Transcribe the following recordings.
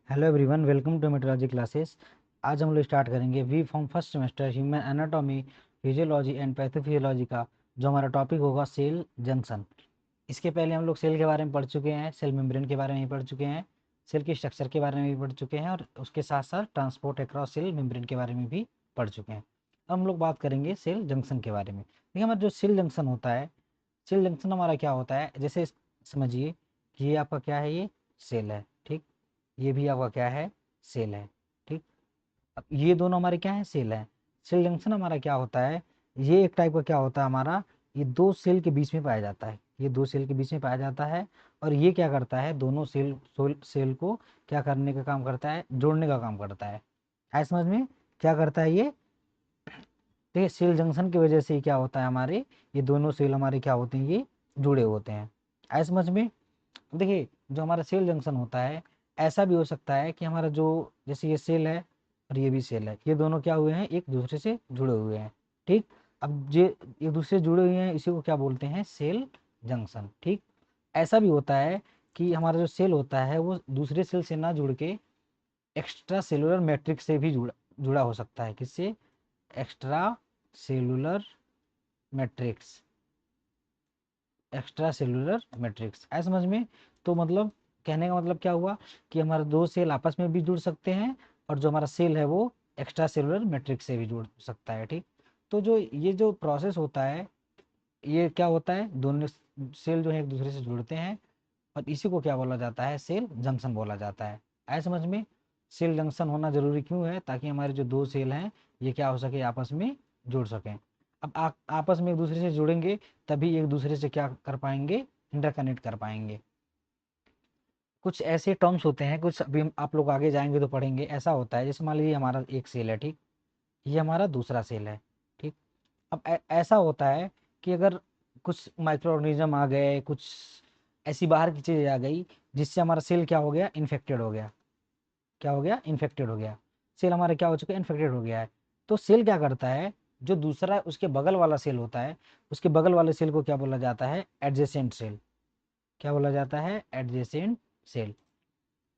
Hello everyone, welcome to metrology classes. आज हम लोग स्टार्ट करेंगे we from first semester human anatomy, physiology and pathophysiology का, जो हमारा टॉपिक होगा सेल जंक्शन। इसके पहले हम लोग सेल के बारे में पढ़ चुके हैं, सेल मेम्ब्रेन के बारे में भी पढ़ चुके हैं, सेल के स्ट्रक्चर के बारे में भी पढ़ चुके हैं और उसके साथ साथ ट्रांसपोर्ट अक्रॉस सेल मेम्ब्रेन के बारे में भी पढ़ चुके हैं। अब हम लोग बात करेंगे सेल जंक्शन के बारे में। देखिए, हमारा जो सेल जंक्शन होता है, सेल जंक्शन हमारा क्या होता है, जैसे समझिए कि ये आपका क्या है, ये सेल है, ठीक। ये भी आपका क्या है, सेल है, ठीक। अब ये दोनों हमारे क्या है, सेल है। सेल जंक्शन हमारा क्या होता है, ये एक टाइप का क्या होता है हमारा, ये दो सेल के बीच में पाया जाता है, ये दो सेल के बीच में पाया जाता है। और ये क्या करता है, दोनों सेल को क्या करने का काम करता है, जोड़ने का काम करता है। ऐसे समझ में क्या करता है ये, देखिए सेल जंक्शन की वजह से क्या होता है, हमारे ये दोनों सेल हमारे क्या होते हैं, ये जुड़े होते हैं। ऐसे समझ में। देखिए, जो हमारा सेल जंक्शन होता है, ऐसा भी हो सकता है कि हमारा जो, जैसे ये सेल है और ये भी सेल है, ये दोनों क्या हुए हैं, एक दूसरे से जुड़े हुए हैं, ठीक। अब ये एक दूसरे से जुड़े हुए हैं, इसी को क्या बोलते हैं, सेल जंक्शन, ठीक। ऐसा भी होता है कि हमारा जो सेल होता है वो दूसरे सेल से ना जुड़ के एक्स्ट्रा सेलुलर मैट्रिक्स से भी जुड़ा जुड़ा हो सकता है। किससे, extra cellular matrix, extra cellular matrix. ऐसा समझ में। तो मतलब कहने का मतलब क्या हुआ कि हमारे दो सेल आपस में भी जुड़ सकते हैं और जो हमारा सेल है वो एक्स्ट्रा सेलुलर मैट्रिक्स से भी जुड़ सकता है, ठीक। तो जो ये जो प्रोसेस होता है, ये क्या होता है, दोनों सेल जो है एक दूसरे से जुड़ते हैं और इसी को क्या बोला जाता है, सेल जंक्शन बोला जाता है। ऐसे समझ में। सेल जंक्शन होना जरूरी क्यों है, ताकि हमारे जो दो सेल हैं ये क्या हो सके, आपस में जुड़ सकें। अब आपस में एक दूसरे से जुड़ेंगे तभी एक दूसरे से क्या कर पाएंगे, इंटरकनेक्ट कर पाएंगे। कुछ ऐसे टर्म्स होते हैं, कुछ अभी आप लोग आगे जाएंगे तो पढ़ेंगे। ऐसा होता है जैसे मान लीजिए हमारा एक सेल है, ठीक। ये हमारा दूसरा सेल है, ठीक। अब ऐसा होता है कि अगर कुछ माइक्रो ऑर्गेनिज्म आ गए, कुछ ऐसी बाहर की चीज़ें आ गई जिससे हमारा सेल क्या हो गया, इन्फेक्टेड हो गया। क्या हो गया, इन्फेक्टेड हो गया। सेल हमारा क्या हो चुका है, इन्फेक्टेड हो गया है। तो सेल क्या करता है, जो दूसरा उसके बगल वाला सेल होता है, उसके बगल वाले सेल को क्या बोला जाता है, एडजेसेंट सेल। क्या बोला जाता है, एडजेसेंट सेल।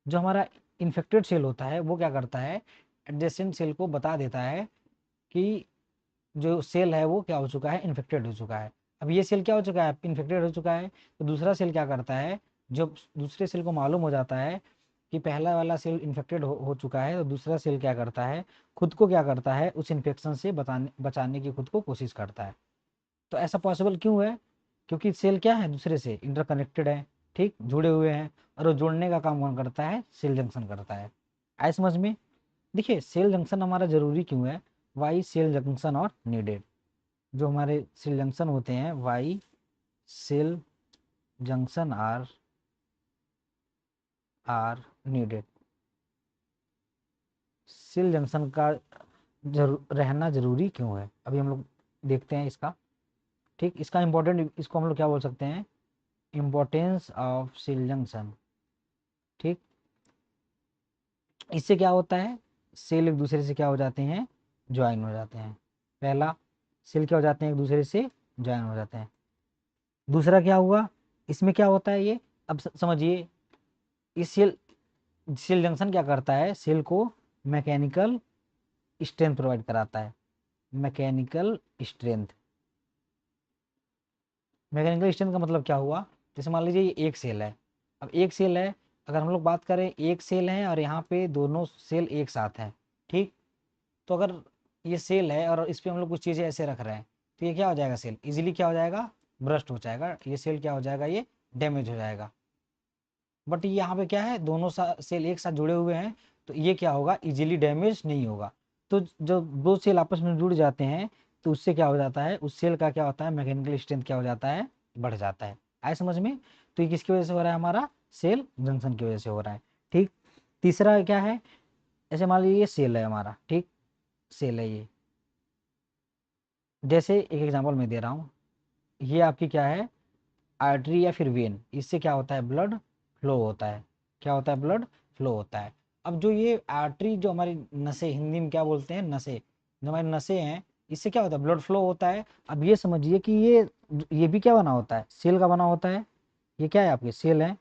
जो हमारा इन्फेक्टेड सेल होता है वो क्या करता है, एडजेसेंट सेल को बता देता है कि जो सेल है वो क्या हो चुका है, इन्फेक्टेड हो चुका है। अब ये सेल क्या हो चुका है, इन्फेक्टेड हो चुका है। तो दूसरा सेल क्या करता है, जब दूसरे सेल को मालूम हो जाता है कि पहला वाला सेल इन्फेक्टेड हो चुका है, तो दूसरा सेल क्या करता है, खुद को क्या करता है, उस इन्फेक्शन से बचाने की खुद को कोशिश करता है। तो ऐसा पॉसिबल क्यों है, क्योंकि सेल क्या है, दूसरे से इंटरकनेक्टेड है, ठीक, जुड़े हुए हैं। और वो जोड़ने का काम कौन करता है, सेल जंक्शन करता है। आए समझ में। देखिए, सेल जंक्शन हमारा जरूरी क्यों है, वाई सेल जंक्शन और नीडेड। जो हमारे सेल जंक्शन होते हैं, why cell junction are are needed. Cell junction का रहना जरूरी क्यों है, अभी हम लोग देखते हैं इसका, ठीक। इसका इंपॉर्टेंट, इसको हम लोग क्या बोल सकते हैं, इम्पोर्टेंस ऑफ सेल जंक्शन, ठीक। इससे क्या होता है, सेल एक दूसरे से क्या हो जाते हैं, ज्वाइन हो जाते हैं। पहला, सेल क्या हो जाते हैं, एक दूसरे से ज्वाइन हो जाते हैं। दूसरा क्या हुआ, इसमें क्या होता है ये, अब समझिए। इस सेल सेल जंक्शन क्या करता है, सेल को मैकेनिकल स्ट्रेंथ प्रोवाइड कराता है। मैकेनिकल स्ट्रेंथ, मैकेनिकल स्ट्रेंथ का मतलब क्या हुआ, जैसे मान लीजिए ये एक सेल है। अब एक सेल है, अगर हम लोग बात करें, एक सेल है और यहाँ पे दोनों सेल एक साथ हैं, ठीक। तो अगर ये सेल है और इस पे हम लोग कुछ चीज़ें ऐसे रख रहे हैं, तो ये क्या हो जाएगा, सेल इजीली क्या हो जाएगा, ब्रस्ट हो जाएगा। ये सेल क्या हो जाएगा, ये डैमेज हो जाएगा। बट यहाँ पे क्या है, दोनों सेल एक साथ जुड़े हुए हैं, तो ये क्या होगा, इजीली डैमेज नहीं होगा। तो जो दो सेल आपस में जुड़ जाते हैं, तो उससे क्या हो जाता है, उस सेल का क्या होता है, मैकेनिकल स्ट्रेंथ क्या हो जाता है, बढ़ जाता है। आए समझ में। तो ये किसकी वजह से हो रहा है, हमारा सेल जंक्शन की वजह से हो रहा है, ठीक। तीसरा क्या है, ऐसे मान लीजिए ये सेल है हमारा, ठीक। सेल है ये, जैसे एक एग्जांपल मैं दे रहा हूँ, ये आपकी क्या है, आर्टरी या फिर वेन। इससे क्या होता है, ब्लड फ्लो होता है। क्या होता है, ब्लड फ्लो होता है। अब जो ये आर्टरी, जो हमारी नसें, हिंदी में क्या बोलते हैं, नसें, जो हमारी नसें हैं, इससे क्या होता है, ब्लड फ्लो होता है। अब ये समझिए कि ये भी क्या बना होता है, सेल का बना होता है। ये क्या है, आपके सेल हैं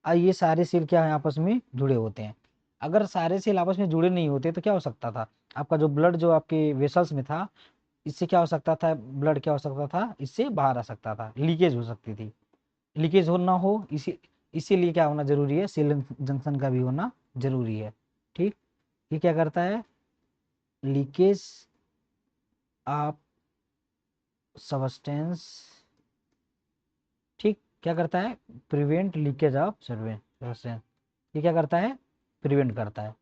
और ये सारे सेल क्या है, आपस में जुड़े होते हैं। अगर सारे सेल आपस में जुड़े नहीं होते तो क्या हो सकता था, आपका जो ब्लड जो आपके वेसल्स में था, इससे क्या हो सकता था, ब्लड क्या हो सकता था, इससे बाहर आ सकता था, लीकेज हो सकती थी। लीकेज हो ना हो इसीलिए क्या होना जरूरी है, सेल जंक्शन का भी होना जरूरी है। ठीक, ये क्या करता है, लीकेज ऑफ सबस्टेंस, ठीक, क्या करता है, प्रिवेंट लीकेज ऑफ सबस्टेंस। ये क्या करता है, प्रिवेंट करता है,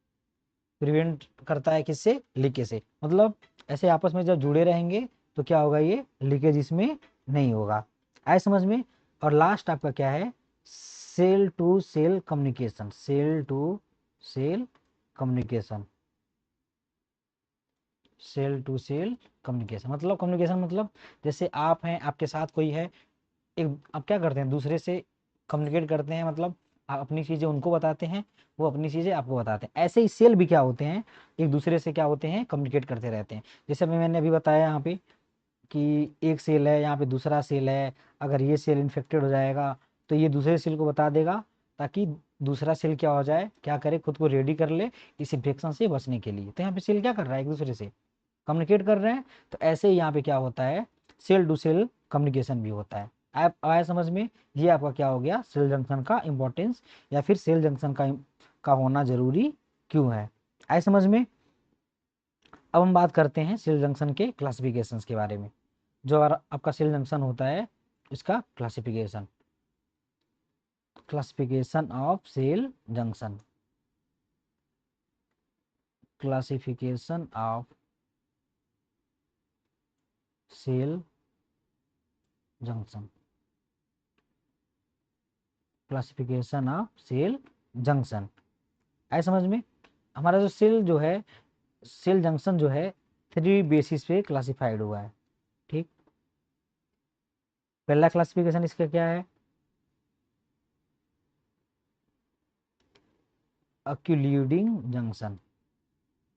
प्रिवेंट करता है किससे, लीकेज से। मतलब ऐसे आपस में जब जुड़े रहेंगे तो क्या होगा, ये लीकेज इसमें नहीं होगा। आए समझ में। और लास्ट आपका क्या है, cell to cell communication, cell to cell communication, cell to cell communication मतलब, कम्युनिकेशन मतलब जैसे आप हैं, आपके साथ कोई है, एक आप क्या करते हैं, दूसरे से कम्युनिकेट करते हैं, मतलब आप अपनी चीज़ें उनको बताते हैं, वो अपनी चीज़ें आपको बताते हैं। ऐसे ही सेल भी क्या होते हैं, एक दूसरे से क्या होते हैं, कम्युनिकेट करते रहते हैं। जैसे मैंने अभी बताया यहाँ पे कि एक सेल है, यहाँ पे दूसरा सेल है, अगर ये सेल इन्फेक्टेड हो जाएगा तो ये दूसरे सेल को बता देगा, ताकि दूसरा सेल क्या हो जाए, क्या करे, खुद को रेडी कर ले इस इन्फेक्शन से बचने के लिए। तो यहाँ पे सेल क्या कर रहा है, एक दूसरे से कम्युनिकेट कर रहे हैं। तो ऐसे ही यहाँ पे क्या होता है, सेल टू सेल कम्युनिकेशन भी होता है। आप आया समझ में। ये आपका क्या हो गया, सेल जंक्शन का इंपॉर्टेंस, या फिर सेल जंक्शन का होना जरूरी क्यों है। आया समझ में। अब हम बात करते हैं सेल जंक्शन के क्लासिफिकेशंस के बारे में। जो आपका सेल जंक्शन होता है, इसका classification, classification of cell junction, classification of cell junction, classification of cell junction. ऐसा समझ में। हमारा जो सेल जो है, सेल जंक्शन जो है, 3 बेसिस पे क्लासिफाइड हुआ है। ठीक, पहला क्लासिफिकेशन इसका क्या है, अक्यूल्यूडिंग जंक्शन,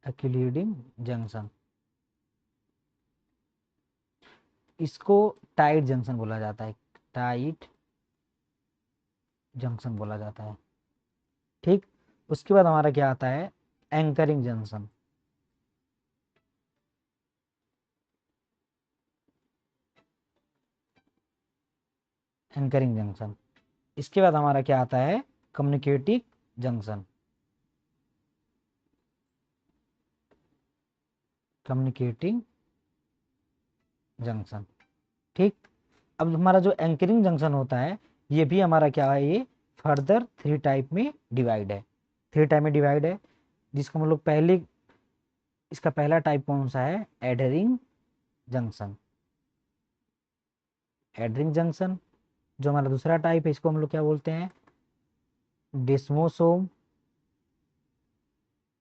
अक्यूल्यूडिंग जंक्शन, इसको टाइट जंक्शन बोला जाता है, टाइट जंक्शन बोला जाता है। ठीक, उसके बाद हमारा क्या आता है, एंकरिंग जंक्शन, एंकरिंग जंक्शन। इसके बाद हमारा क्या आता है, कम्युनिकेटिव जंक्शन, कम्युनिकेटिंग जंक्शन। ठीक, अब हमारा जो एंकरिंग जंक्शन होता है, ये भी हमारा क्या है, ये फर्दर 3 टाइप में डिवाइड है, 3 टाइप में डिवाइड है, जिसको हम लोग पहले, इसका पहला टाइप कौन सा है, एडहरिंग जंक्शन, एडहरिंग जंक्शन। जो हमारा दूसरा टाइप है, इसको हम लोग क्या बोलते हैं, डेस्मोसोम।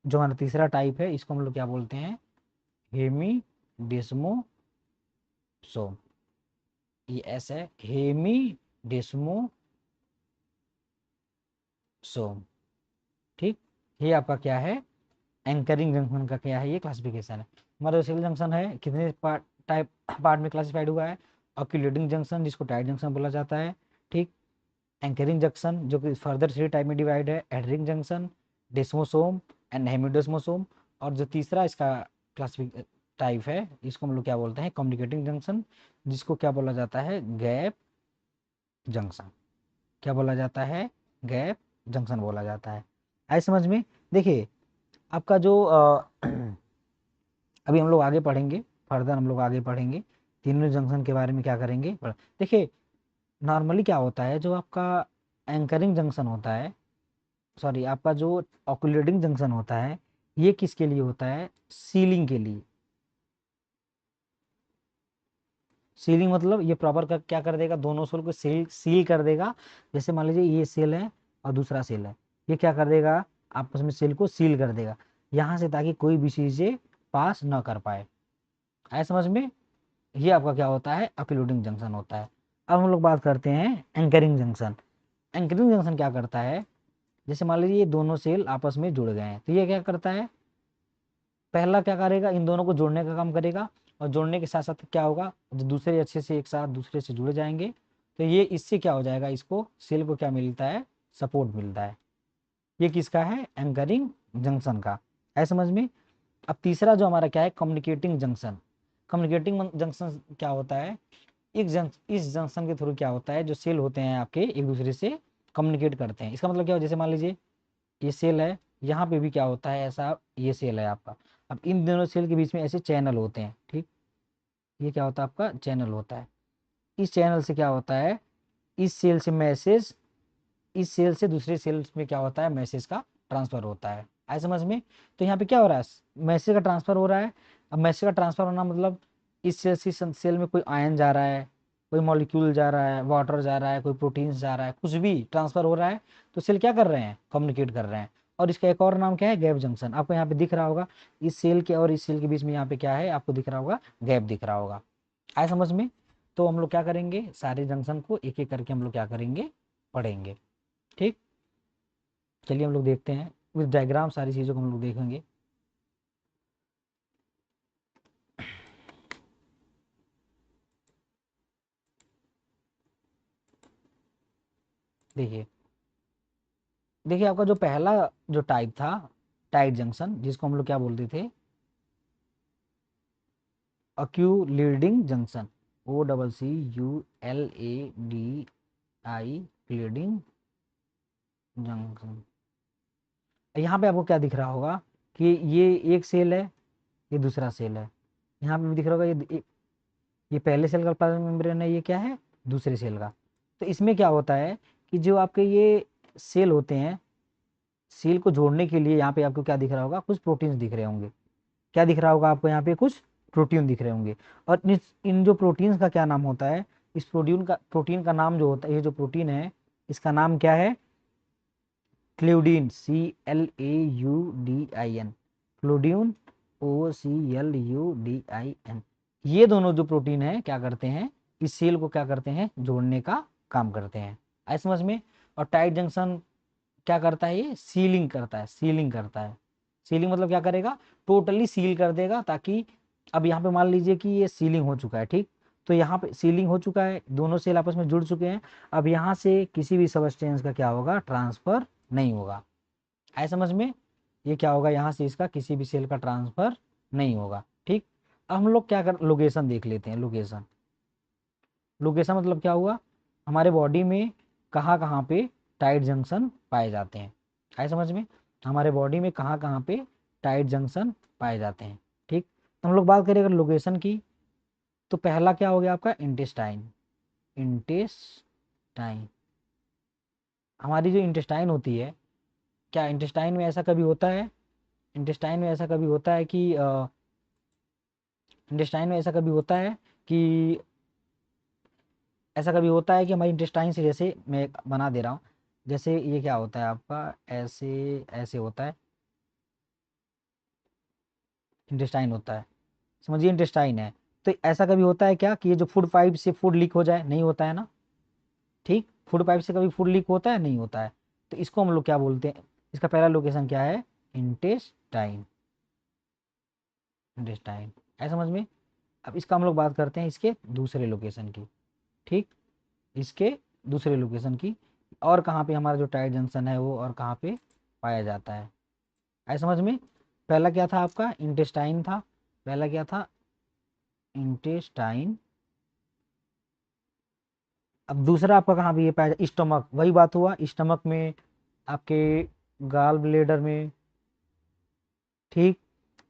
जो हमारा तीसरा टाइप है, इसको हम लोग क्या बोलते हैं, हेमी डेस्मोसोम। ये ऐसा है, हेमी डेस्मोसोम। ठीक, ये आपका क्या है, एंकरिंग जंक्शन का क्या है, ये क्लासिफिकेशन है। हमारा सेल जंक्शन है, कितने पार्ट में क्लासिफाइड हुआ है, ऑक्यूलेटिंग जंक्शन जिसको टाइट जंक्शन बोला जाता है। ठीक, एंकरिंग जंक्शन जो कि फर्दर 3 टाइप में डिवाइड है, एडरिंग जंक्शन, डेस्मोसोम एंड हेमिडेस्मोसोम। और जो तीसरा इसका क्लासिफिक टाइप है, इसको हम लोग क्या बोलते हैं, कम्युनिकेटिंग जंक्शन, जिसको क्या बोला जाता है, गैप जंक्शन। क्या बोला जाता है, गैप जंक्शन बोला जाता है। आए समझ में। देखिए, आपका जो अभी हम लोग आगे पढ़ेंगे, फर्दर हम लोग आगे पढ़ेंगे, तीनों जंक्शन के बारे में क्या करेंगे। देखिए, नॉर्मली क्या होता है, जो आपका एंकरिंग जंक्शन होता है, सॉरी आपका जो ऑक्यूलेटिंग जंक्शन होता है, ये किसके लिए होता है, सीलिंग के लिए। सीलिंग मतलब ये प्रॉपर क्या कर देगा, दोनों सेल को सील कर देगा। जैसे मान लीजिए ये सेल है और दूसरा सेल है, ये क्या कर देगा, आपस में सेल को सील कर देगा यहाँ से, ताकि कोई भी चीजें पास ना कर पाए। आया समझ में। ये आपका क्या होता है, ऑक्यूलेटिंग जंक्शन होता है। अब हम लोग बात करते हैं एंकरिंग जंक्शन। एंकरिंग जंक्शन क्या करता है, जैसे मान लीजिए ये दोनों सेल आपस में जुड़ गए हैं, तो ये क्या करता है, पहला क्या करेगा, इन दोनों को जोड़ने का काम करेगा, और जोड़ने के साथ साथ क्या होगा, जो दूसरे अच्छे से एक साथ दूसरे से जुड़ जाएंगे, तो ये इससे क्या हो जाएगा, इसको सेल को क्या मिलता है, सपोर्ट मिलता है। ये किसका है, एंकरिंग जंक्शन का, है समझ में। अब तीसरा जो हमारा क्या है, कम्युनिकेटिंग जंक्शन। कम्युनिकेटिंग जंक्शन क्या होता है, इस जंक्शन के थ्रू क्या होता है, जो सेल होते हैं आपके एक दूसरे से कम्युनिकेट करते हैं। इसका मतलब क्या हो, जैसे मान लीजिए ये सेल है, यहाँ पे भी क्या होता है ऐसा, ये सेल है आपका। अब इन दोनों सेल के बीच में ऐसे चैनल होते हैं, ठीक। ये क्या होता है आपका, चैनल होता है। इस चैनल से क्या होता है, इस सेल से मैसेज, इस सेल से दूसरे सेल्स में क्या होता है, मैसेज का ट्रांसफर होता है। आए समझ में। तो यहाँ पे क्या हो रहा है, मैसेज का ट्रांसफर हो रहा है। अब मैसेज का ट्रांसफर होना मतलब इस सेल से सेल में कोई आयन जा रहा है, कोई मॉलिक्यूल जा रहा है, वाटर जा रहा है, कोई प्रोटीन्स जा रहा है, कुछ भी ट्रांसफर हो रहा है, तो सेल क्या कर रहे हैं, कम्युनिकेट कर रहे हैं। और इसका एक और नाम क्या है, गैप जंक्शन। आपको यहाँ पे दिख रहा होगा, इस सेल के और इस सेल के बीच में यहाँ पे क्या है, आपको दिख रहा होगा, गैप दिख रहा होगा। आए समझ में। तो हम लोग क्या करेंगे, सारे जंक्शन को एक एक करके हम लोग क्या करेंगे, पढ़ेंगे, ठीक। चलिए हम लोग देखते हैं विद डायग्राम, सारी चीज़ों को हम लोग देखेंगे। देखिए, देखिए आपका जो पहला जो टाइप था, टाइट जंक्शन, जिसको हम लोग क्या बोलते थे, अक्यूलीडिंग जंक्शन, OCCULADI, लीडिंग जंक्शन। यहाँ पे आपको क्या दिख रहा होगा कि ये एक सेल है, ये दूसरा सेल है। यहाँ पे भी दिख रहा होगा, ये पहले सेल का प्लाज्मा मेम्ब्रेन है, ये क्या है, दूसरे सेल का। तो इसमें क्या होता है कि जो आपके ये सेल होते हैं, सेल को जोड़ने के लिए यहाँ पे आपको क्या दिख रहा होगा, कुछ प्रोटीन्स दिख रहे होंगे। क्या दिख रहा होगा आपको, यहाँ पे कुछ प्रोटीन दिख रहे होंगे। और इन जो प्रोटीन्स का क्या नाम होता है, इस प्रोटीन का नाम जो होता है, ये जो प्रोटीन है, इसका नाम क्या है, क्लूडीन, CLAUDIN, क्लूडीन, OCLUDIN। ये दोनों जो प्रोटीन है क्या करते हैं, इस सेल को क्या करते हैं, जोड़ने का काम करते हैं। आई समझ में। और टाइट जंक्शन क्या करता है, ये सीलिंग करता है, सीलिंग करता है। सीलिंग मतलब क्या करेगा, टोटली सील कर देगा, ताकि अब यहाँ पे मान लीजिए कि ये सीलिंग हो चुका है, ठीक। तो यहाँ पे सीलिंग हो चुका है, दोनों सेल आपस में जुड़ चुके हैं। अब यहाँ से किसी भी सबस्टेंस का क्या होगा, ट्रांसफर नहीं होगा। आए समझ में। ये क्या होगा, यहाँ से इसका किसी भी सेल का ट्रांसफर नहीं होगा, ठीक। अब हम लोग क्या कर, लोकेशन देख लेते हैं। लोकेशन, लोकेशन मतलब क्या हुआ, हमारे बॉडी में कहाँ कहाँ पे टाइट जंक्शन पाए जाते हैं। आए समझ में। हमारे बॉडी में कहाँ कहाँ पे टाइट जंक्शन पाए जाते हैं, ठीक। तो हम लोग बात करें अगर लोकेशन की, तो पहला क्या हो गया आपका, इंटेस्टाइन। इंटेस्टाइन, हमारी जो इंटेस्टाइन होती है, क्या इंटेस्टाइन में ऐसा कभी होता है, इंटेस्टाइन में ऐसा कभी होता है कि इंटेस्टाइन में ऐसा कभी होता है कि ऐसा कभी होता है कि हमारी इंटेस्टाइन से, जैसे मैं एक बना दे रहा हूँ, जैसे ये क्या होता है आपका, ऐसे ऐसे होता है, इंटेस्टाइन होता है, समझिए इंटेस्टाइन है। तो ऐसा कभी होता है क्या कि ये जो फूड पाइप से फूड लीक हो जाए, नहीं होता है ना, ठीक। फूड पाइप से कभी फूड लीक होता है, नहीं होता है। तो इसको हम लोग क्या बोलते हैं, इसका पहला लोकेशन क्या है, इंटेस्टाइन, इंटेस्टाइन, ऐसा समझ में। अब इसका हम लोग बात करते हैं इसके दूसरे लोकेशन की, ठीक। इसके दूसरे लोकेशन की, और कहाँ पे हमारा जो टाइट जंक्शन है वो और कहाँ पे पाया जाता है, ऐसा समझ में। पहला क्या था आपका, इंटेस्टाइन था, पहला क्या था, इंटेस्टाइन। अब दूसरा आपका कहाँ पे ये पाया जाता, स्टमक, वही बात हुआ, स्टमक में, आपके गाल ब्लेडर में, ठीक,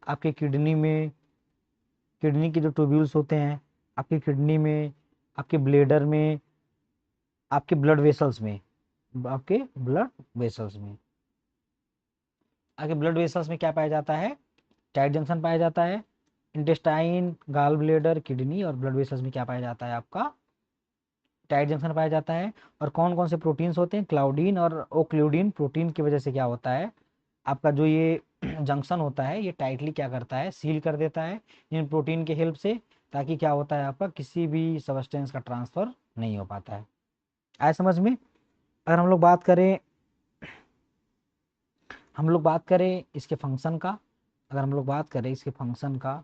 आपके किडनी में, किडनी के जो ट्यूब्यूल्स होते हैं, आपकी किडनी में, आपके ब्लेडर में, आपके ब्लड वेसल्स में, आपके ब्लड वेसल्स में, आपके ब्लड वेसल्स में क्या पाया जाता है, टाइट जंक्शन पाया जाता है। इंटेस्टाइन, गाल ब्लेडर, किडनी और ब्लड वेसल्स में क्या पाया जाता है आपका, टाइट जंक्शन पाया जाता है। और कौन कौन से प्रोटीन्स होते हैं, क्लाउडीन और ओक्लूडीन प्रोटीन की वजह से क्या होता है, आपका जो ये जंक्शन होता है, ये टाइटली क्या करता है, सील कर देता है इन प्रोटीन के हेल्प से, ताकि क्या होता है आपका, किसी भी सबस्टेंस का ट्रांसफर नहीं हो पाता है। आए समझ में। अगर हम लोग बात करें इसके फंक्शन का, अगर हम लोग बात करें इसके फंक्शन का,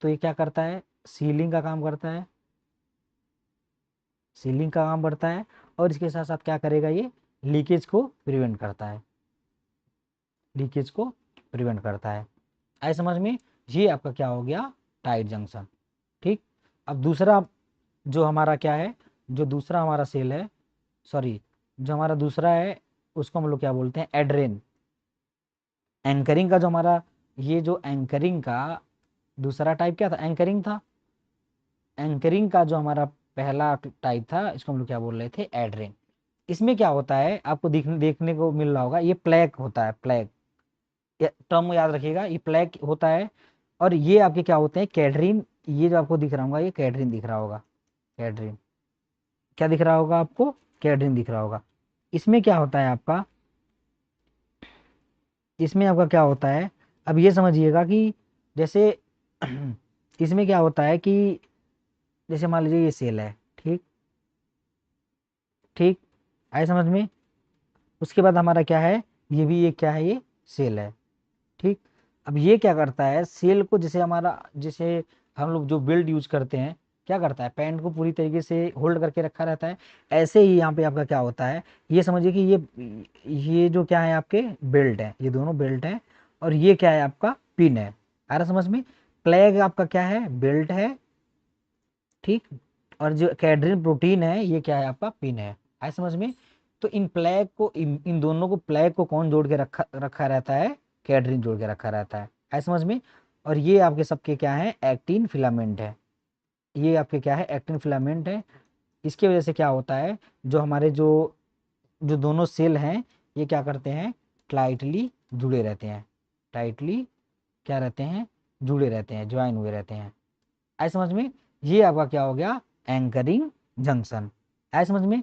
तो ये क्या करता है, सीलिंग का काम करता है, सीलिंग का काम बढ़ता है। और इसके साथ साथ क्या करेगा, ये लीकेज को प्रिवेंट करता है। लीकेज को प्रिवेंट करता है। आए समझ में? ये आपका क्या हो गया, टाइट जंक्शन। ठीक। अब दूसरा जो हमारा क्या है, जो दूसरा हमारा सेल है, सॉरी, जो हमारा दूसरा है उसको हम लोग क्या बोलते हैं, एड्रेन। एंकरिंग का जो हमारा, ये जो एंकरिंग का दूसरा टाइप क्या था, एंकरिंग था। एंकरिंग का जो हमारा पहला टाइप था, इसको हम लोग क्या बोल रहे थे, एड्रेन। इसमें क्या होता है, आपको देखने को मिल रहा होगा, ये प्लैग होता है, प्लैग, टर्म याद रखिएगा, ये प्लैग होता है। और ये आपके क्या होते हैं, कैडरीन। ये जो आपको दिख रहा होगा, ये कैडरीन दिख रहा होगा, कैडरीन। क्या दिख रहा होगा आपको, कैडरीन दिख रहा होगा। इसमें क्या होता है आपका, इसमें आपका क्या होता है, अब ये समझिएगा कि जैसे इसमें क्या होता है कि जैसे मान लीजिए ये सेल है, ठीक, ठीक, आए समझ में? उसके बाद हमारा क्या है, ये भी ये क्या है, ये सेल है, ठीक। अब ये क्या करता है, सेल को जैसे हमारा, जैसे हम लोग जो बिल्ड यूज करते हैं, क्या करता है, पैंट को पूरी तरीके से होल्ड करके रखा रहता है। ऐसे ही यहाँ पे आपका क्या होता है, ये समझिए कि ये जो क्या है आपके बेल्ट है, ये दोनों बेल्ट है, और ये क्या है आपका पिन है। आ रहा समझ में? प्लैग आपका क्या है, बेल्ट है, ठीक। और जो कैडरीन प्रोटीन है, ये क्या है आपका पिन है। आए समझ में? तो इन प्लैग को, इन दोनों को, प्लैग को कौन जोड़ के रखा रखा रहता है, कैडरीन जोड़ के रखा रहता है। आए समझ में? और ये आपके सबके क्या है, एक्टिन फिलामेंट है। ये आपके क्या है, एक्टिन फिलामेंट है। इसकी वजह से क्या होता है, जो हमारे जो जो दोनों सेल हैं, ये क्या करते हैं, टाइटली जुड़े रहते हैं, टाइटली क्या रहते हैं, जुड़े रहते हैं, ज्वाइन हुए रहते हैं। आए समझ में? ये आपका क्या हो गया, एंकरिंग जंक्शन। आए समझ में?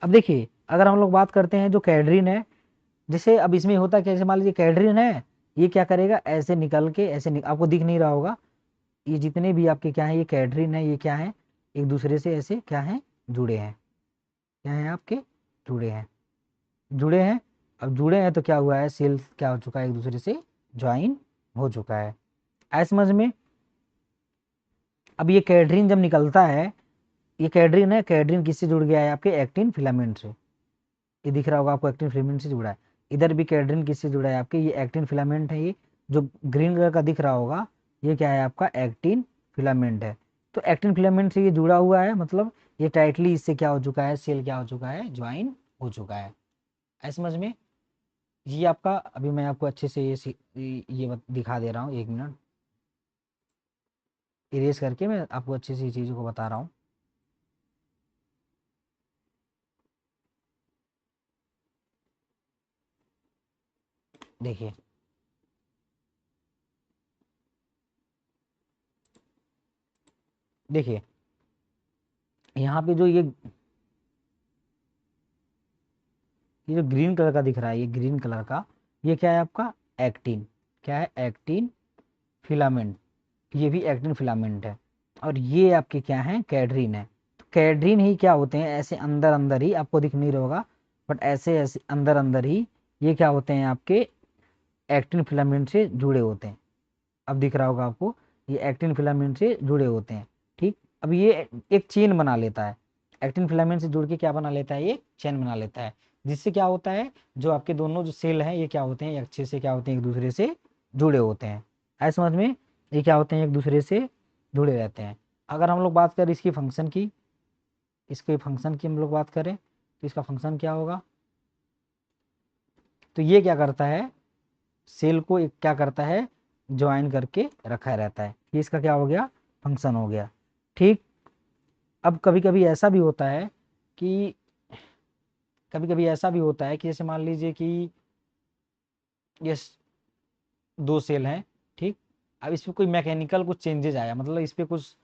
अब देखिए, अगर हम लोग बात करते हैं जो कैडरीन है, जैसे अब इसमें होता क्या, जैसे मान लीजिए कैडरीन है, ये क्या करेगा, ऐसे निकल के ऐसे आपको दिख नहीं रहा होगा, ये जितने भी आपके क्या है, ये कैडरीन है, ये क्या है, एक दूसरे से ऐसे क्या है, जुड़े हैं। क्या है आपके, जुड़े हैं, जुड़े हैं। अब जुड़े हैं तो क्या हुआ है, सेल क्या हो चुका है, एक दूसरे से ज्वाइन हो चुका है। आए समझ में? अब ये कैडरीन जब निकलता है, ये कैडरीन है, कैडरीन किससे जुड़ गया है, आपके एक्टिन फिलामेंट से। ये दिख रहा होगा आपको, एक्टिन फिलामेंट से जुड़ा है। इधर भी कैडरीन किससे जुड़ा है आपके, ये एक्टिन फिलामेंट है। ये जो ग्रीन कलर का दिख रहा होगा, ये क्या है आपका, एक्टिन फिलामेंट है। तो एक्टिन फिलामेंट से ये जुड़ा हुआ है, मतलब ये टाइटली इससे क्या हो चुका है, सेल क्या हो चुका है, ज्वाइन हो चुका है। ऐसे समझ में? ये आपका, अभी मैं आपको अच्छे से ये दिखा दे रहा हूँ, 1 मिनट इरेज करके मैं आपको अच्छे से चीज़ों को बता रहा हूँ। देखिए, देखिए यहाँ पे जो ये जो ग्रीन कलर का दिख रहा है, ये ग्रीन कलर का, ये क्या है आपका, एक्टिन। क्या है, एक्टिन फिलामेंट। ये भी एक्टिन फिलामेंट है। और ये आपके क्या है, कैडरीन है। तो कैडरीन ही क्या होते हैं, ऐसे अंदर अंदर ही, आपको दिख नहीं रहा होगा, बट ऐसे ऐसे अंदर अंदर ही ये क्या होते हैं आपके, एक्टिन फिलामेंट से जुड़े होते हैं। अब दिख रहा होगा आपको, ये एक्टिन फिलामेंट से जुड़े होते हैं, ठीक। अब ये एक चेन बना लेता है, एक्टिन फिलामेंट से जुड़ के क्या बना लेता है, ये चेन बना लेता है। जिससे क्या होता है, जो आपके दोनों जो सेल हैं, ये क्या होते हैं, अच्छे से क्या होते हैं, एक दूसरे से जुड़े होते हैं। ऐसे समझ में? ये क्या होते हैं, एक दूसरे से जुड़े रहते हैं। अगर हम लोग बात करें इसकी फंक्शन की, इसके फंक्शन की हम लोग बात करें, तो इसका फंक्शन क्या होगा, तो ये क्या करता है, सेल को एक क्या करता है, ज्वाइन करके रखा रहता है। ये इसका क्या हो गया, फंक्शन हो गया, ठीक। अब कभी कभी ऐसा भी होता है कि, कभी कभी ऐसा भी होता है कि जैसे मान लीजिए कि ये 2 सेल हैं, ठीक। अब इस पे कोई मैकेनिकल कुछ चेंजेज आया, मतलब इस पे कुछ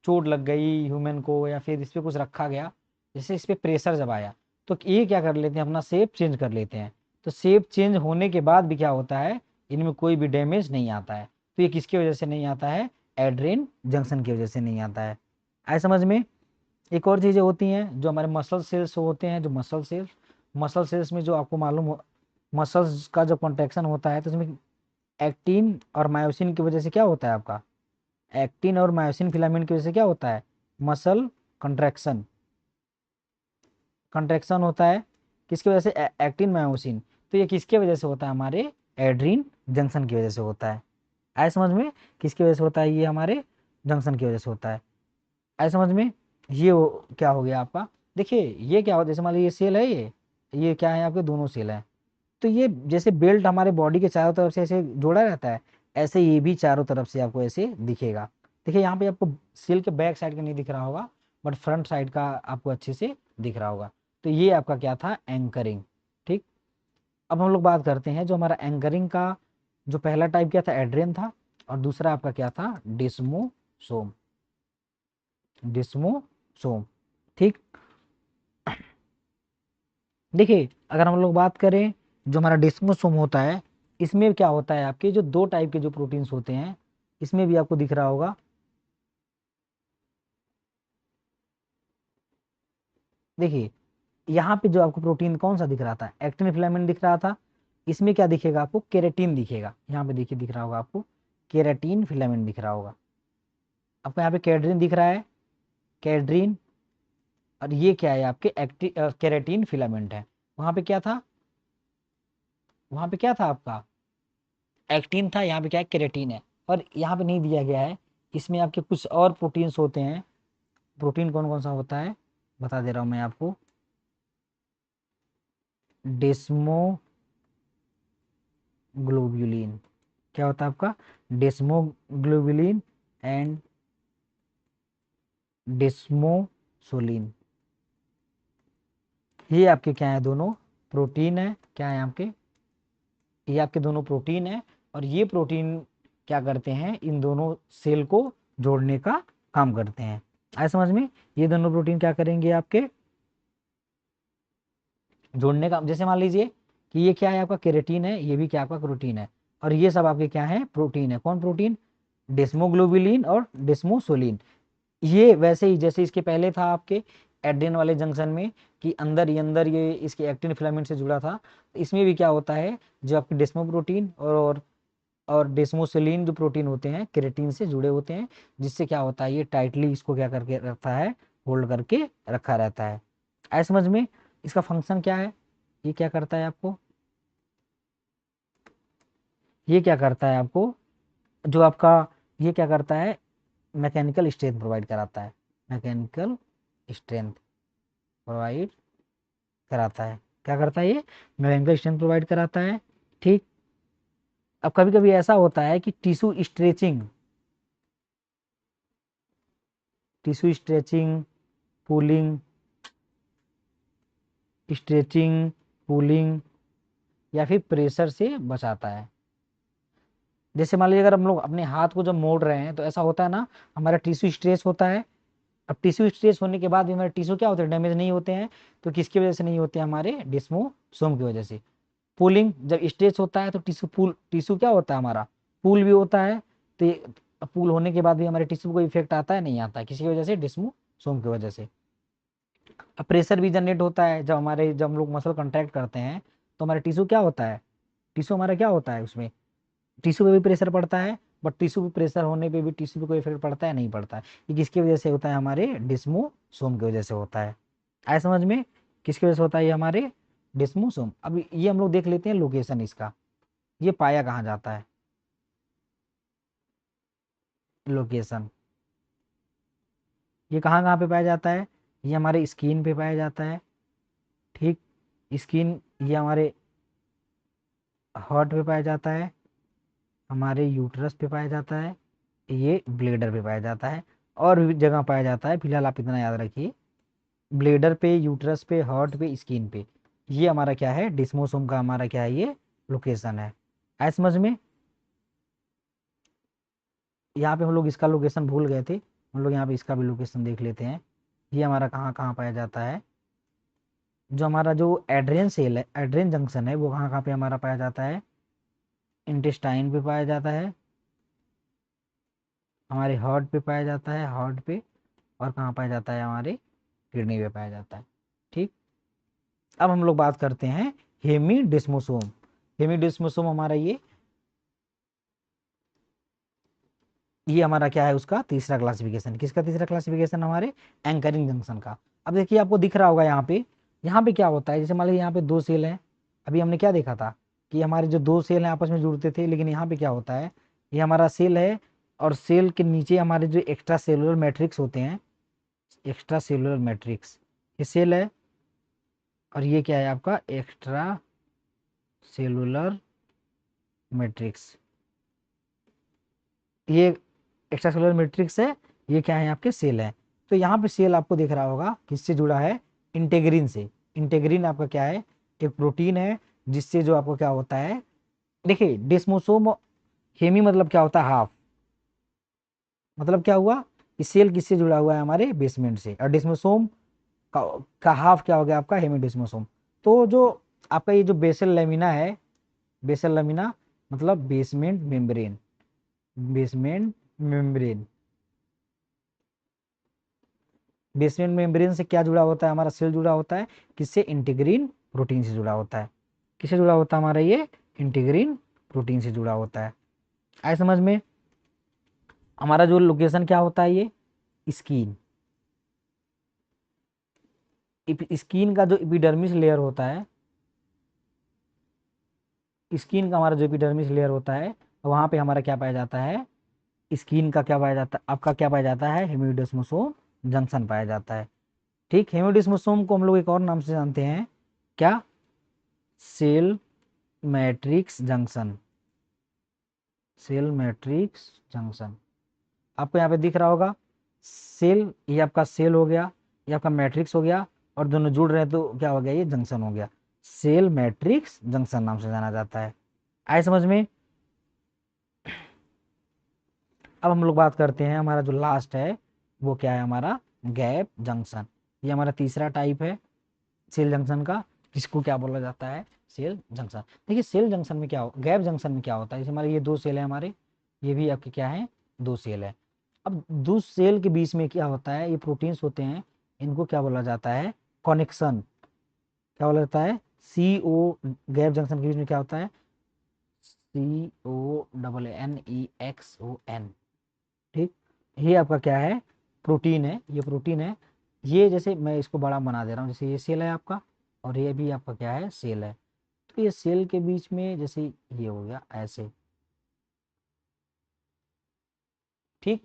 चोट लग गई ह्यूमन को, या फिर इस पे कुछ रखा गया, जैसे इस पे प्रेशर जब आया, तो ये क्या कर लेते हैं, अपना शेप चेंज कर लेते हैं। तो शेप चेंज होने के बाद भी क्या होता है, इनमें कोई भी डैमेज नहीं आता है। तो ये किसकी वजह से नहीं आता है, एड्रेन जंक्शन की वजह से नहीं आता है। आए समझ में? एक और चीजें होती हैं, जो हमारे मसल सेल्स होते हैं, जो मसल सेल्स में जो आपको मालूम हो, मसल्स का जो कॉन्ट्रेक्शन होता है, तो उसमें एक्टिन और मायोसिन की वजह से क्या होता है आपका, एक्टिन और मायोसिन फिलामेंट की वजह से क्या होता है, मसल कंट्रैक्शन, कंट्रैक्शन होता है। किसकी वजह से, एक्टिन मायोसिन। तो ये किसके वजह से होता है, हमारे एड्रीन जंक्शन की वजह से होता है। आए समझ में, किसकी वजह से होता है, ये हमारे जंक्शन की वजह से होता है। आए समझ में, क्या हो गया आपका, देखिए ये क्या होता है, जैसे मान लीजिए ये सेल है, ये क्या है, आपके दोनों सेल हैं। तो ये जैसे बेल्ट हमारे बॉडी के चारों तरफ से ऐसे जोड़ा रहता है, ऐसे ये भी चारों तरफ से आपको ऐसे दिखेगा। देखिए यहाँ पे आपको सेल के बैक साइड का नहीं दिख रहा होगा, बट फ्रंट साइड का आपको अच्छे से दिख रहा होगा। तो ये आपका क्या था, एंकरिंग। ठीक, अब हम लोग बात करते हैं जो हमारा एंकरिंग का जो पहला टाइप क्या था, एड्रेन था, और दूसरा आपका क्या था, डिस्मोसोम। डिस्मोसोम, ठीक। देखिए अगर हम लोग बात करें जो हमारा डिस्मोसोम होता है, इसमें क्या होता है, आपके जो दो टाइप के जो प्रोटीन्स होते हैं, इसमें भी आपको दिख रहा होगा। देखिए यहाँ पे जो आपको प्रोटीन कौन सा दिख रहा था, एक्टिन फिलामेंट दिख रहा था। इसमें क्या दिखेगा आपको, केराटिन दिखेगा। यहाँ पे देखिए दिख रहा होगा आपको, केराटिन फिलामेंट दिख रहा होगा आपको। यहाँ पे कैड्रिन दिख रहा है, कैड्रिन। और ये क्या है, आपके केराटिन फिलामेंट है। वहां पे क्या था, वहां पे क्या था आपका, एक्टिन था, यहाँ पे क्या है, केराटिन है। और यहाँ पे नहीं दिया गया है, इसमें आपके कुछ और प्रोटीन्स होते हैं। प्रोटीन कौन कौन सा होता है, बता दे रहा हूं मैं आपको। डेस्मोग्लोब्यूलिन, क्या होता है आपका, डेस्मोग्लोब्यूलिन एंड डेस्मोसोलिन। ये आपके क्या है, दोनों प्रोटीन है। क्या है आपके, ये आपके दोनों प्रोटीन है। और ये प्रोटीन क्या करते हैं, इन दोनों सेल को जोड़ने का काम करते हैं। आए समझ में, ये दोनों प्रोटीन क्या करेंगे, आपके जोड़ने का। जैसे मान लीजिए कि ये क्या है, आपका केराटिन है, ये भी क्या आपका प्रोटीन है, और ये सब आपके क्या है, प्रोटीन है। कौन प्रोटीन, डेस्मोग्लोबुलिन और डेस्मोसोलिन। ये वैसे ही जैसे इसके पहले था आपके एड्रेन वाले जंक्शन में, कि अंदर ये इसके एक्टिन फिलामेंट से जुड़ा था। तो इसमें भी क्या होता है, जो आपके डेस्मो प्रोटीन और डेस्मोसिलिन जो प्रोटीन होते हैं, केराटिन से जुड़े होते हैं, जिससे क्या होता है, ये टाइटली इसको क्या करके रखता है, होल्ड करके रखा रहता है। ऐसे समझ में, इसका फंक्शन क्या है, ये क्या करता है आपको, ये क्या करता है आपको, जो आपका ये क्या करता है, मैकेनिकल स्ट्रेंथ प्रोवाइड कराता है। मैकेनिकल स्ट्रेंथ प्रोवाइड कराता है। क्या करता है ये, मैकेनिकल स्ट्रेंथ प्रोवाइड कराता है। ठीक, अब कभी कभी ऐसा होता है कि tissue stretching, pulling, stretching, pulling, या फिर प्रेशर से बचाता है। जैसे मान लीजिए अगर हम लोग अपने हाथ को जब मोड़ रहे हैं, तो ऐसा होता है ना, हमारा टिश्यू स्ट्रेच होता है। अब टिश्यू स्ट्रेच होने के बाद भी हमारे टिश्यू क्या होते हैं, डैमेज नहीं होते हैं। तो किसकी वजह से नहीं होते हैं, हमारे डिस्मोसोम की वजह से। पुलिंग, जब स्ट्रेच होता है तो टिश्यू क्या होता है, हमारा पुल भी होता है। तो पुल होने के बाद भी हमारे टिश्यू को इफेक्ट आता है, नहीं आता है, किसी की वजह से, डिस्मोसोम की वजह से। अब प्रेशर भी जनरेट होता है, जब हम लोग मसल कंट्रैक्ट करते हैं, तो हमारा टिश्यू क्या होता है, टिश्यू हमारा क्या होता है, उसमें टिश्यू पे भी प्रेशर पड़ता है। बट टिश्यू पे प्रेशर होने पे भी टिश्यू पे कोई इफेक्ट पड़ता है, नहीं पड़ता है। ये किसकी वजह से होता है, हमारे डिस्मोसोम की वजह से होता है। आए समझ में, किसकी वजह से होता है, ये हमारे डिस्मोसोम। अब ये हम लोग देख लेते हैं लोकेशन इसका, ये पाया कहाँ जाता है, लोकेशन, ये कहाँ कहाँ पे पाया जाता है, ये हमारे स्किन पे पाया जाता है। ठीक, स्किन, ये हमारे हार्ट पे पाया जाता है, हमारे यूट्रस पे पाया जाता है, ये ब्लेडर पे पाया जाता है, और भी जगह पाया जाता है। फिलहाल आप इतना याद रखिए, ब्लेडर पे, यूट्रस पे, हार्ट पे, स्किन पे। ये हमारा क्या है, डिस्मोसोम का हमारा क्या है, ये लोकेशन है। ऐ समझ में, यहाँ पे हम लोग इसका लोकेशन भूल गए थे, हम लोग यहाँ पे इसका भी लोकेशन देख लेते हैं। ये हमारा कहाँ कहाँ पाया जाता है, जो हमारा जो एड्रेन सेल है, एड्रेन जंक्शन है, वो कहाँ कहाँ पे हमारा पाया जाता है, इंटेस्टाइन पे पाया जाता है, हमारे हार्ट पे पाया जाता है, हार्ट पे, और कहाँ पाया जाता है, हमारे किडनी पे पाया जाता है। ठीक, अब हम लोग बात करते हैं हेमीडिस्मोसोम। हेमीडिस्मोसोम हमारा ये हमारा क्या है, उसका तीसरा क्लासिफिकेशन। किसका तीसरा क्लासिफिकेशन, हमारे एंकरिंग जंक्शन का। अब देखिए आपको दिख रहा होगा यहाँ पे क्या होता है, जैसे मान लीजिए यहाँ पे दो सेल हैं, अभी हमने क्या देखा था कि हमारे जो दो सेल हैं आपस में जुड़ते थे, लेकिन यहाँ पे क्या होता है, ये हमारा सेल है और सेल के नीचे हमारे जो एक्स्ट्रा सेलुलर मैट्रिक्स होते हैं, एक्स्ट्रा सेलुलर मैट्रिक्स, ये सेल है और ये क्या है आपका एक्स्ट्रा सेलुलर मैट्रिक्स। ये एक्स्ट्रा सेलुलर मैट्रिक्स है, ये क्या है आपके सेल है। तो यहाँ पे सेल आपको दिख रहा होगा किससे जुड़ा है, इंटेग्रिन से। इंटेग्रिन आपका क्या है, एक प्रोटीन है जिससे जो आपको क्या होता है, देखिए डिस्मोसोम हेमी मतलब क्या होता है हाफ, मतलब क्या हुआ कि सेल किससे जुड़ा हुआ है हमारे बेसमेंट से, और डिस्मोसोम का हाफ क्या हो गया आपका हेमिडिस्मोसोम। तो जो आपका ये जो बेसल लेमिना है, बेसल लेमिना मतलब basement membrane, basement membrane, basement membrane से क्या जुड़ा होता है हमारा सेल जुड़ा होता है किससे, इंटीग्रीन प्रोटीन से जुड़ा होता है। किससे जुड़ा होता है हमारा ये, इंटीग्रीन प्रोटीन से जुड़ा होता है। आए समझ में। हमारा जो लोकेशन क्या होता है, ये स्किन, स्किन का जो एपिडर्मिस लेयर होता है, स्किन का हमारा जो एपिडर्मिस लेयर होता है, वहां पे हमारा क्या पाया जाता है, स्किन का क्या पाया जाता है आपका, क्या पाया जाता है हेमिडिस्मोसोम जंक्शन पाया जाता है। ठीक, हेमिडिस्मोसोम को हम लोग एक और नाम से जानते हैं, क्या, cell matrix junction, cell matrix junction. आपको यहाँ पे दिख रहा होगा सेल, ये आपका सेल हो गया, ये आपका मैट्रिक्स हो गया, और दोनों जुड़ रहे हैं तो क्या हो गया, ये जंक्शन हो गया। सेल मैट्रिक्स जंक्शन नाम से जाना जाता है। आए समझ में। अब हम लोग बात करते हैं हमारा जो लास्ट है वो क्या है हमारा, गैप जंक्शन। ये हमारा तीसरा टाइप है सेल जंक्शन का, जिसको क्या बोला जाता है, सेल जंक्शन। देखिए सेल जंक्शन में क्या हो, गैप जंक्शन में क्या होता है, जैसे हमारे ये दो सेल है हमारे, ये भी आपके क्या है, दो सेल है। अब दो सेल के बीच में क्या होता है, ये प्रोटीन्स होते हैं, इनको क्या बोला जाता है, कनेक्शन। क्या बोला जाता है, सी ओ, गैप जंक्शन के बीच में क्या होता है, CONNEXON। ठीक, ये आपका क्या है, प्रोटीन है, ये प्रोटीन है। ये जैसे मैं इसको बड़ा बना दे रहा हूँ, जैसे ये सेल है आपका और ये भी आपका क्या है, सेल है। तो ये सेल के बीच में जैसे ये हो गया ऐसे। ठीक,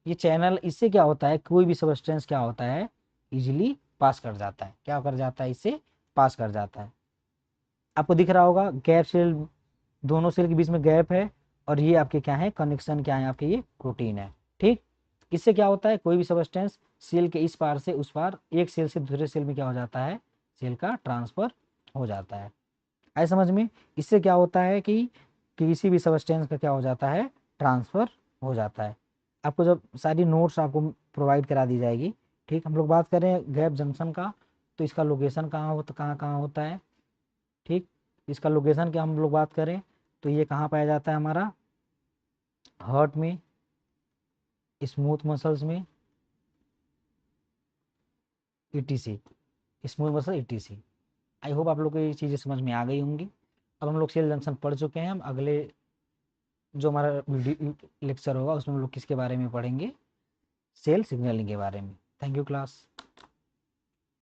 ये चैनल, इससे क्या होता है, कोई भी सबस्टेंस क्या होता है, इजिली पास कर जाता है, क्या कर जाता है, इससे पास कर जाता है। आपको दिख रहा होगा गैप सेल, दोनों सेल के बीच में गैप है, और ये आपके क्या है, कनेक्शन क्या है आपके, ये प्रोटीन है। ठीक, इससे क्या होता है, कोई भी सबस्टेंस सेल के इस पार से उस पार एक सेल से दूसरे सेल में क्या हो जाता है, सेल का ट्रांसफर हो जाता है। आए समझ में। इससे क्या होता है कि किसी भी सबस्टेंस का क्या हो जाता है, ट्रांसफर हो जाता है। आपको जब सारी नोट्स आपको प्रोवाइड करा दी जाएगी। ठीक, हम लोग बात करें गैप जंक्शन का, तो इसका लोकेशन कहाँ कहाँ होता है। ठीक, इसका लोकेशन क्या हम लोग बात करें तो ये कहाँ पाया जाता है हमारा, हार्ट में, स्मूथ मसल्स में, etc, smooth muscle etc. I hope आप लोग को ये चीज़ें समझ में आ गई होंगी। अब हम लोग सेल जंक्शन पढ़ चुके हैं, हम अगले जो हमारा लेक्चर होगा उसमें हम लोग किसके बारे में पढ़ेंगे, सेल सिग्नलिंग के बारे में। Thank you class.